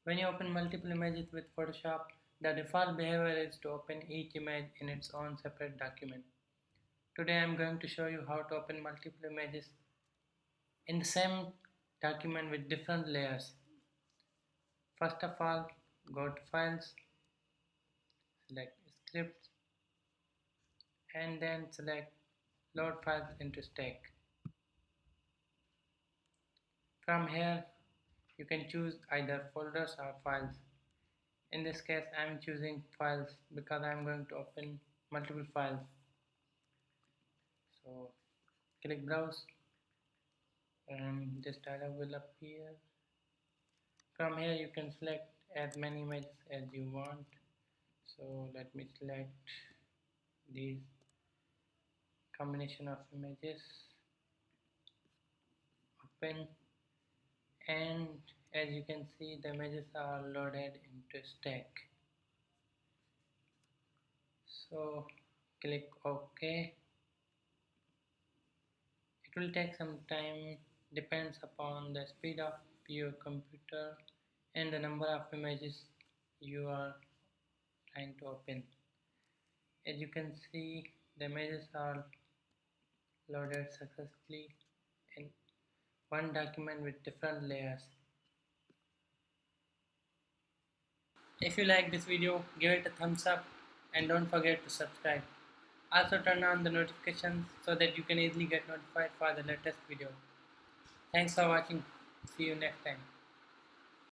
When you open multiple images with Photoshop, the default behavior is to open each image in its own separate document. Today I am going to show you how to open multiple images in the same document with different layers. First of all, go to Files, select Scripts, and then select Load Files into Stack. From here, you can choose either folders or files. In this case, I am choosing files because I am going to open multiple files. So click Browse and this dialog will appear. From here you can select as many images as you want. So let me select these combination of images, open, and as you can see the images are loaded into Stack. So click OK. It will take some time, depends upon the speed of your computer and the number of images you are trying to open. As you can see, the images are loaded successfully in one document with different layers. If you like this video, give it a thumbs up and don't forget to subscribe. Also turn on the notifications so that you can easily get notified for the latest video. Thanks for watching. See you next time.